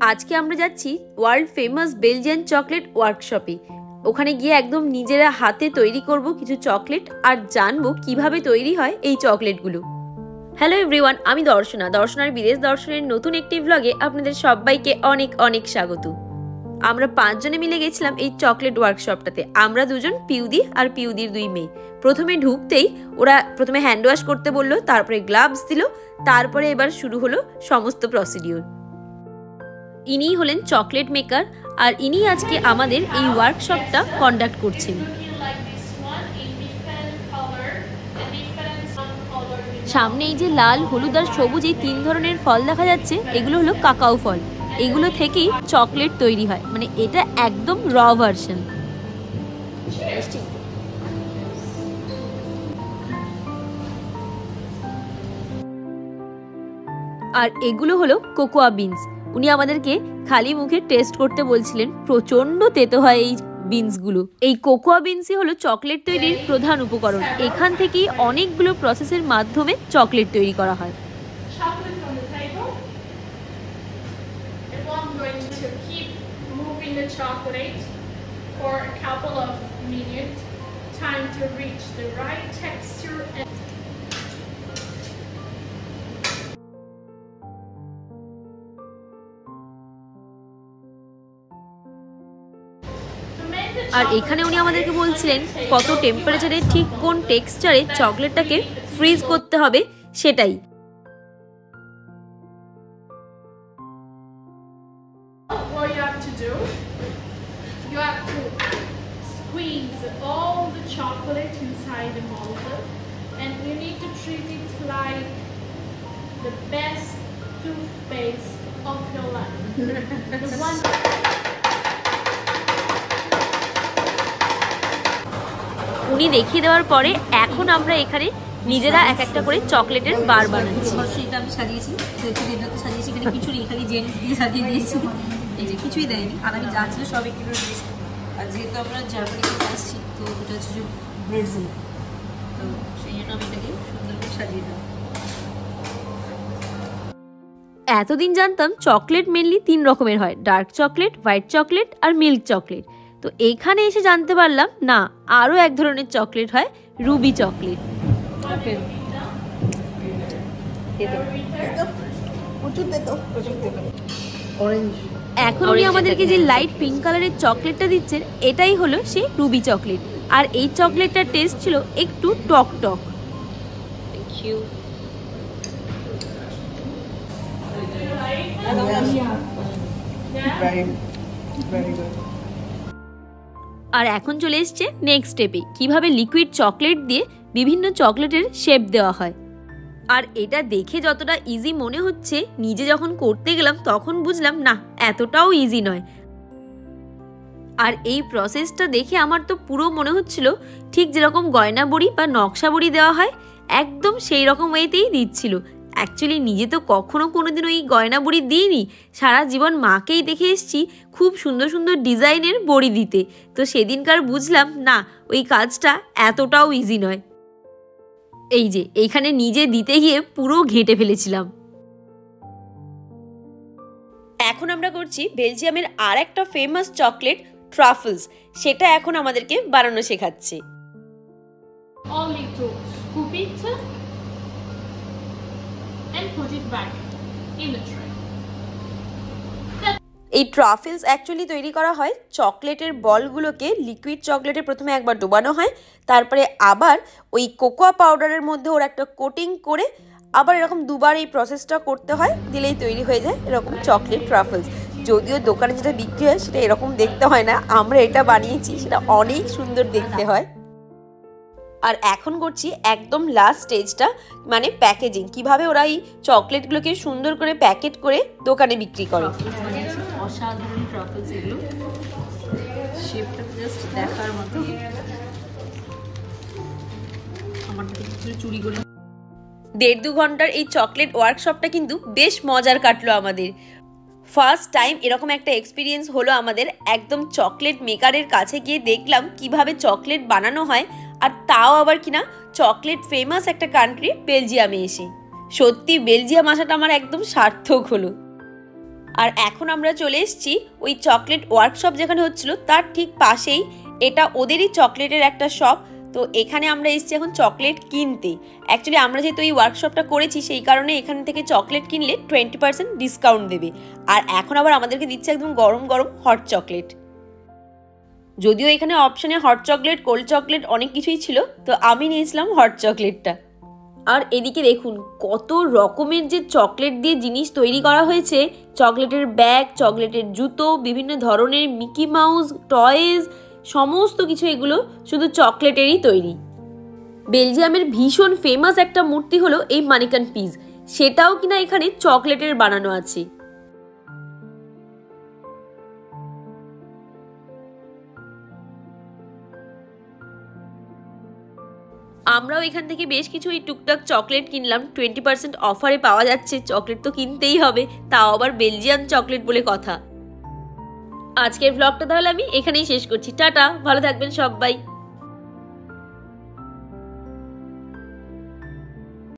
আজকে আমরা যাচ্ছি ওয়ার্ল্ড ফেমাস বেলজিয়ান চকলেট ওয়ার্কশপে। ওখানে গিয়ে একদম নিজেরা হাতে তৈরি করব কিছু চকলেট আর জানবো কিভাবে তৈরি হয় এই চকলেটগুলো। হ্যালো এভরিওয়ান, আমি দর্শনার বিদেশ দর্শনের নতুন একটি ব্লগে আপনাদের সবাইকে অনেক অনেক স্বাগত। আমরা 5 জনে মিলে গেছিলাম এই চকলেট ওয়ার্কশপটাতে। আমরা দুজন, পিউদি আর পিউদির 2 মেয়ে। প্রথমে ঢুকতেই ওরা প্রথমে হ্যান্ড ওয়াশ করতে বললো, তারপরে গ্লাভস দিল, তারপরে এবার শুরু হলো সমস্ত প্রসিডিওর। ইনি হলেন চকলেট মেকার আর ইনি আজকে আমাদের এই ওয়ার্কশপটা কন্ডাক্ট করছেন। সামনে এই যে লাল, হলুদ আর সবুজ এই 3 ধরনের ফল দেখা যাচ্ছে, এগুলো হলো কাকাও ফল। এগুলো থেকেই চকলেট তৈরি হয়, মানে এটা একদম র ভার্সন। আর এগুলো হলো কোকোয়া বিনস। উনি আমাদেরকে খালি মুখে টেস্ট করতে বলছিলেন, প্রচন্ড তেতো হয় এই বিনসগুলো। এই কোকোয়া বিনসই হলো চকলেট তৈরির প্রধান উপকরণ। এখান থেকেই অনেকগুলো প্রসেসের মাধ্যমে চকলেট তৈরি করা হয়। আর এখানে উনি আমাদেরকে বলছিলেন কত টেম্পারেচারে ঠিক কোন টেক্সচারে চকলেটটাকে ফ্রিজ করতে হবে সেটাই। উনি দেখিয়ে দেওয়ার পরে এখন আমরা এখানে নিজেরা এক একটা করে চকলেটের বার বানাচ্ছি। এটা আমি সাজিয়েছি, সাজিয়েছি, এখানে কিছু নেই, খালি জেন্টস দিয়ে সাজিয়ে দিয়েছি। এই যে কিছুই দেয়নি, আর আমি যা ছিল সব একটু দিয়েছি। আর যেহেতু আমরা জার্মানি থেকে আসছি, তো এটা হচ্ছে যে ব্রেডজিল, তো সেই জন্য আমি এটাকে সুন্দর করে সাজিয়ে দেবো। এতদিন জানতাম চকলেট মেনলি 3 রকমের হয়, ডার্ক চকলেট, হোয়াইট চকলেট আর মিল্ক চকলেট। তো এইখানে এসে জানতে পারলাম না, আরও এক ধরনের চকলেট হয়, রুবি চকলেট। এখন উনি আমাদেরকে যে লাইট পিঙ্ক কালারের চকলেটটা দিচ্ছেন, এটাই হলো সেই রুবি চকলেট। আর এই চকলেটটার টেস্ট ছিল একটু টক টক। আর এখন চলে এসছে নেক্সট স্টেপে, কিভাবে লিকুইড চকলেট দিয়ে বিভিন্ন চকলেটের শেপ দেওয়া হয়। আর এটা দেখে যতটা ইজি মনে হচ্ছে, নিজে যখন করতে গেলাম তখন বুঝলাম না, এতটাও ইজি নয়। আর এই প্রসেসটা দেখে আমার তো পুরো মনে হচ্ছিল ঠিক যেরকম গয়না বড়ি বা নকশা বড়ি দেওয়া হয়, একদম সেই রকম ওয়েতেই দিচ্ছিল। অ্যাকচুয়ালি নিজে তো কখনো কোনোদিনও এই গয়না বড়ি দিইনি, সারা জীবন মাকেই দেখে এসেছি খুব সুন্দর সুন্দর ডিজাইনের বড়ি দিতে। তো সেদিনকার বুঝলাম না, ওই কাজটা এতটাও ইজি নয়। এই যে এইখানে নিজে দিতে গিয়ে পুরো ঘেঁটে ফেলেছিলাম। এখন আমরা করছি বেলজিয়ামের আর একটা ফেমাস চকলেট, ট্রাফলস। সেটা এখন আমাদেরকে বানানো শেখাচ্ছে। এই ট্রাফলস অ্যাকচুয়ালি তৈরি করা হয়, চকলেটের বলগুলোকে লিকুইড চকলেটে প্রথমে একবার ডোবানো হয়, তারপরে আবার ওই কোকোয়া পাউডারের মধ্যে ওর একটা কোটিং করে আবার এরকম 2বার এই প্রসেসটা করতে হয়, দিলেই তৈরি হয়ে যায় এরকম চকলেট ট্রাফলস। যদিও দোকানে যেটা বিক্রি হয় সেটা এরকম দেখতে হয় না, আমরা এটা বানিয়েছি, সেটা অনেক সুন্দর দেখতে হয়। আর এখন করছি একদম লাস্ট স্টেজটা, মানে প্যাকেজিং, কিভাবে ওরা এই চকলেটগুলোকে সুন্দর করে প্যাকেট করে দোকানে বিক্রি করে। অসাধারণ ট্রাফলস, এগুলো শেপটা জাস্ট দেখার মতো। আমার কিছু চুরি করে 1.5-2 ঘন্টার এই চকলেট ওয়ার্কশপটা কিন্তু বেশ মজার কাটলো আমাদের। ফার্স্ট টাইম এরকম একটা এক্সপিরিয়েন্স হলো আমাদের, একদম চকলেট মেকারের কাছে গিয়ে দেখলাম কিভাবে চকলেট বানানো হয়, আর তাও আবার কিনা চকলেট ফেমাস একটা কান্ট্রি বেলজিয়ামে এসে। সত্যি বেলজিয়াম আসাটা আমার একদম সার্থক হলো। আর এখন আমরা চলে এসেছি ওই চকলেট ওয়ার্কশপ যেখানে হচ্ছিল তার ঠিক পাশেই, এটা ওদেরই চকলেটের একটা শপ। তো এখানে আমরা এসেছি এখন চকলেট কিনতে। অ্যাকচুয়ালি আমরা যেহেতু এই ওয়ার্কশপটা করেছি সেই কারণে এখান থেকে চকলেট কিনলে 20% ডিসকাউন্ট দেবে। আর এখন আবার আমাদেরকে দিচ্ছে একদম গরম গরম হট চকলেট। যদিও এখানে অপশানে হট চকলেট, কোল্ড চকলেট অনেক কিছুই ছিল, তো আমি নিয়েছিলাম হট চকলেটটা। আর এদিকে দেখুন কত রকমের যে চকলেট দিয়ে জিনিস তৈরি করা হয়েছে, চকলেটের ব্যাগ, চকলেটের জুতো, বিভিন্ন ধরনের মিকি মাউস টয়েজ, সমস্ত কিছু এগুলো শুধু চকলেটেরই তৈরি। বেলজিয়ামের ভীষণ ফেমাস একটা মূর্তি হলো এই মানিকান পিস, সেটাও কিনা এখানে চকলেটের বানানো আছে। আমরাও এখান থেকে বেশ কিছু এই টুকটাক চকলেট কিনলাম, 20% অফারে পাওয়া যাচ্ছে, চকলেট তো কিনতেই হবে, তাও আবার বেলজিয়ান চকলেট বলে কথা। আজকের ব্লগটা তাহলে আমি এখানেই শেষ করছি। টাটা, ভালো থাকবেন সবাই।